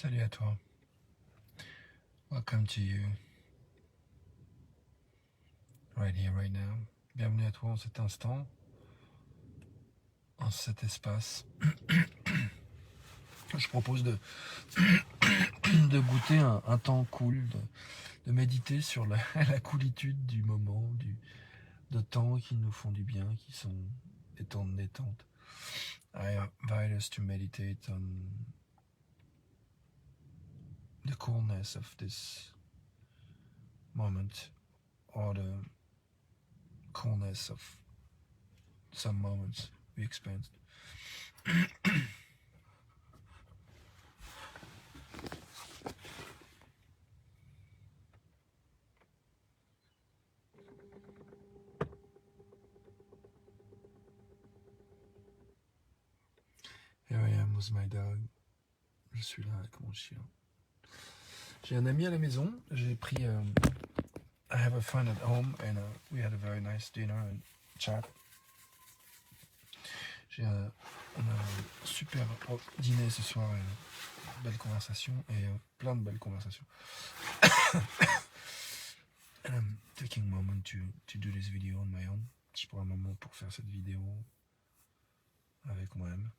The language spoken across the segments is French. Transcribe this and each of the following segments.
Salut à toi. Welcome to you. Right here, right now. Bienvenue à toi en cet instant, en cet espace. Je propose de goûter un temps cool, de méditer sur la coolitude du moment, de temps qui nous font du bien, qui sont des temps de détente. I invite us to meditate on the coolness of this moment, or the coolness of some moments we experienced. Here I am with my dog. Je suis là avec mon chien. J'ai un ami à la maison. J'ai pris. I have a friend at home and we had a very nice dinner and chat. On a un super dîner ce soir et belle conversation et plein de belles conversations. And I'm taking a moment to do this video on my own. Je prends un moment pour faire cette vidéo avec moi-même.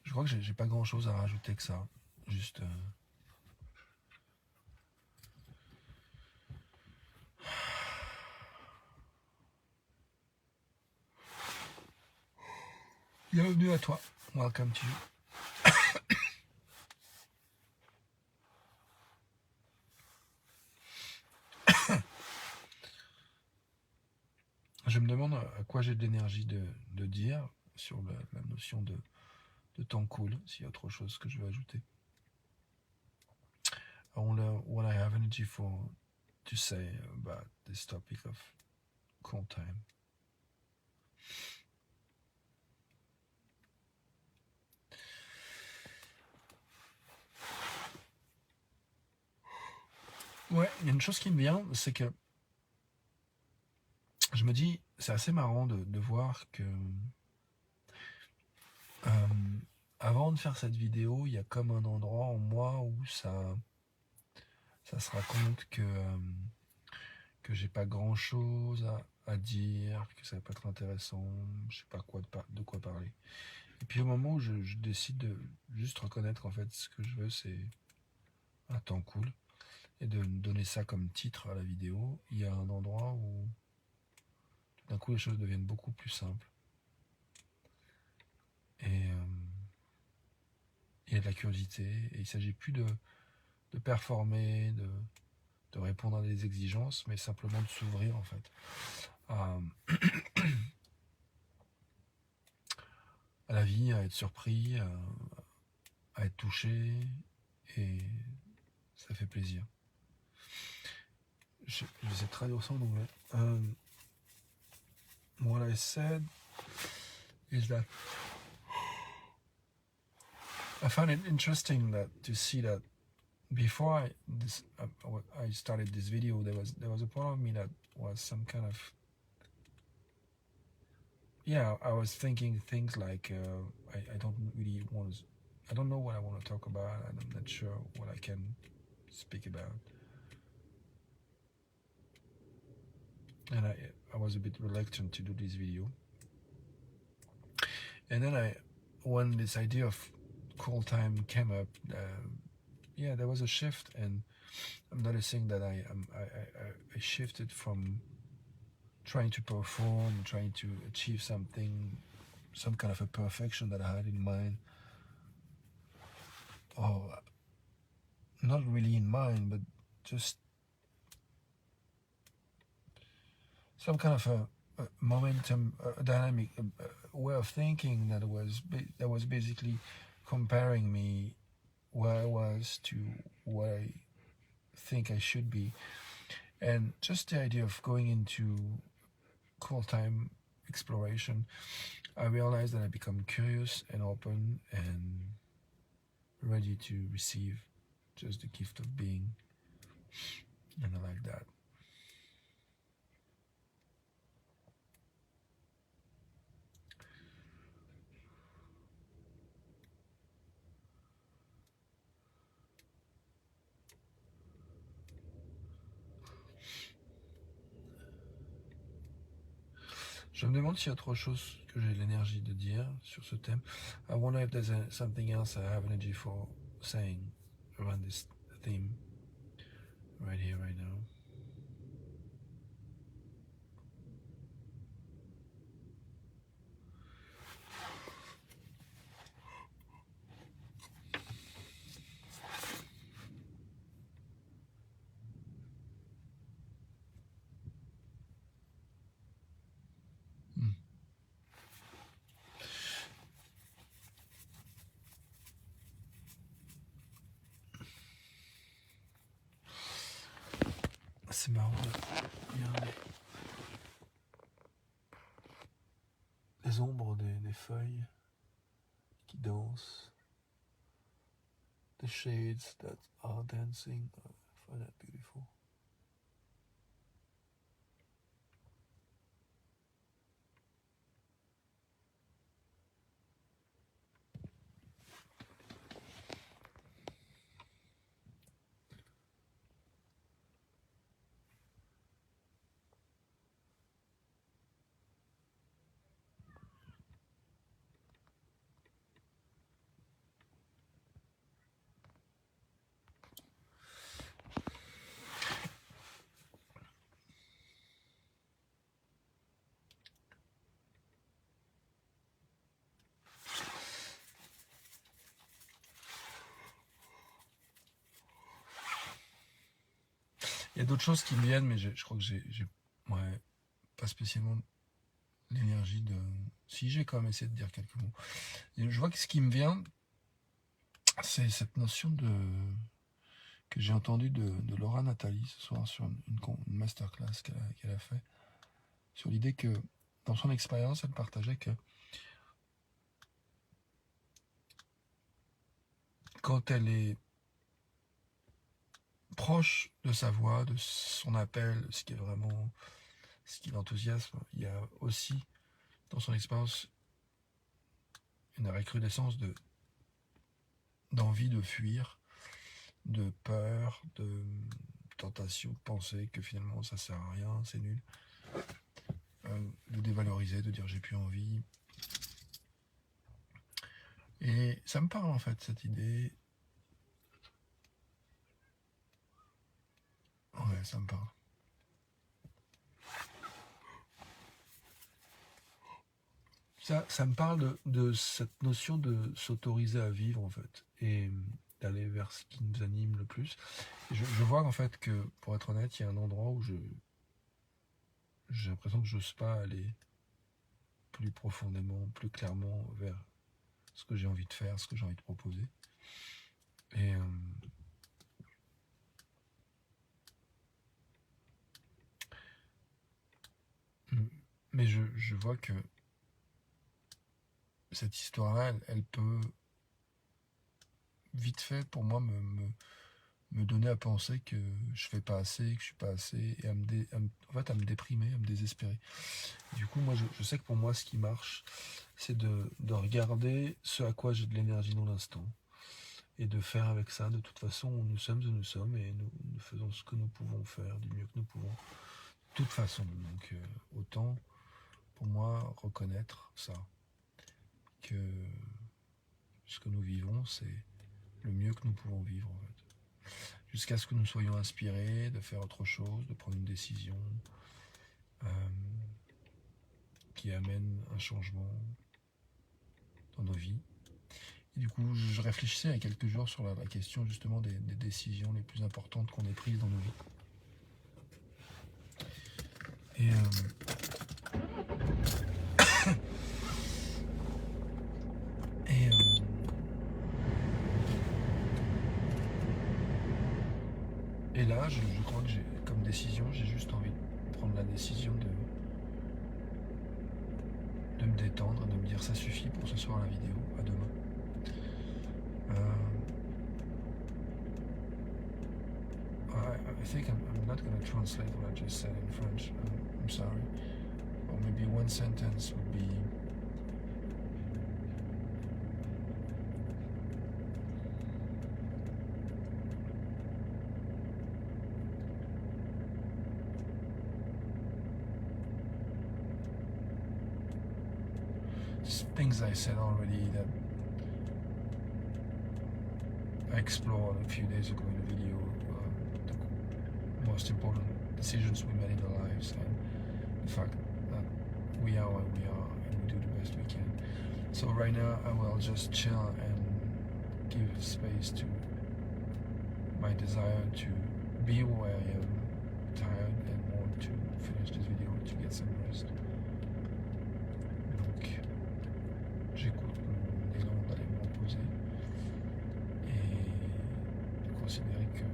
Je crois que j'ai pas grand chose à rajouter que ça. Juste. Bienvenue à toi. Welcome to you. Je me demande à quoi j'ai de l'énergie de dire sur la notion de temps cool, s'il y a autre chose que je veux ajouter. I wonder what I have energy to say about this topic of cool time. Ouais, il y a une chose qui me vient, c'est que je me dis, c'est assez marrant de voir que avant de faire cette vidéo, il y a comme un endroit en moi où ça se rend compte que j'ai pas grand chose à dire, que ça va pas être intéressant, je sais pas de quoi parler. Et puis au moment où je décide de juste reconnaître en fait ce que je veux, c'est un temps cool, et de donner ça comme titre à la vidéo, il y a un endroit où d'un coup les choses deviennent beaucoup plus simples. Et il y a de la curiosité, et il ne s'agit plus de performer, de répondre à des exigences, mais simplement de s'ouvrir en fait à la vie, à être surpris, à être touché, et ça fait plaisir. Je vais essayer de traduire ça en anglais. What I said is that I found it interesting to see that before I started this video, there was a part of me that was some kind of, yeah, I was thinking things like I don't really want to, I don't know what I want to talk about, and I'm not sure what I can speak about, and I was a bit reluctant to do this video. And then when this idea of cool time came up, yeah, there was a shift, and I'm noticing that I shifted from trying to perform, trying to achieve something, some kind of a perfection that I had in mind, or not really in mind, but just some kind of a momentum, a dynamic way of thinking that was basically comparing me where I was to where I think I should be. And just the idea of going into cool time exploration, I realized that I become curious and open and ready to receive just the gift of being, and I like that. Je me demande s'il y a autre chose que j'ai l'énergie de dire sur ce thème. I wonder if there's something else I have energy for saying around this theme right here, right now. C'est marrant de regarder les ombres des feuilles qui dansent. The shades that are dancing. I find that beautiful. Il y a d'autres choses qui me viennent, mais je crois que j'ai pas spécialement l'énergie de... Si, j'ai quand même essayé de dire quelques mots. Et je vois que ce qui me vient, c'est cette notion que j'ai entendue de Laura Nathalie ce soir sur une masterclass qu'elle a fait, sur l'idée que, dans son expérience, elle partageait que quand elle est proche de sa voix, de son appel, ce qui l'enthousiasme, il y a aussi, dans son expérience, une recrudescence d'envie de fuir, de peur, de tentation, de penser que finalement ça sert à rien, c'est nul, de dévaloriser, de dire j'ai plus envie. Et ça me parle en fait, cette idée. Ouais, ça me parle. Ça me parle de cette notion de s'autoriser à vivre en fait, et d'aller vers ce qui nous anime le plus. Et je vois en fait que, pour être honnête, il y a un endroit où j'ai l'impression que j'ose pas aller plus profondément, plus clairement vers ce que j'ai envie de faire, ce que j'ai envie de proposer. Et mais je vois que cette histoire-là, elle peut vite fait pour moi me donner à penser que je fais pas assez, que je suis pas assez, et en fait à me déprimer, à me désespérer. Et du coup, moi, je sais que pour moi, ce qui marche, c'est de regarder ce à quoi j'ai de l'énergie dans l'instant, et de faire avec ça. De toute façon, nous sommes où nous sommes, et nous faisons ce que nous pouvons faire du mieux que nous pouvons. De toute façon, donc autant, pour moi, reconnaître ça, que ce que nous vivons, c'est le mieux que nous pouvons vivre, en fait. Jusqu'à ce que nous soyons inspirés de faire autre chose, de prendre une décision qui amène un changement dans nos vies. Et du coup, je réfléchissais il y a quelques jours sur la question justement des décisions les plus importantes qu'on ait prises dans nos vies. Et et là, je crois que comme décision, j'ai juste envie de prendre la décision de me détendre, de me dire ça suffit pour ce soir la vidéo, à demain. I think I'm not going to translate what I just said in French. I'm sorry. Or maybe one sentence would be... things I said already that I explored a few days ago in a video, the most important decisions we made in our lives, and the fact that we are where we are and we do the best we can. So right now I will just chill and give space to my desire to be where I am, tired, and want to finish this video to get some rest. Donc j'écoute mon élan d'aller me reposer et de considérer que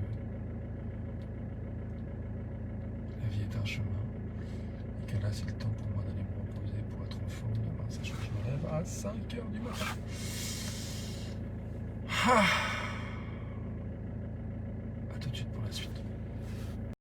la vie est un chemin et que là c'est le temps pour moi d'aller me reposer pour être en forme demain, sachant que je me lève à 5h du matin. À tout de suite pour la suite.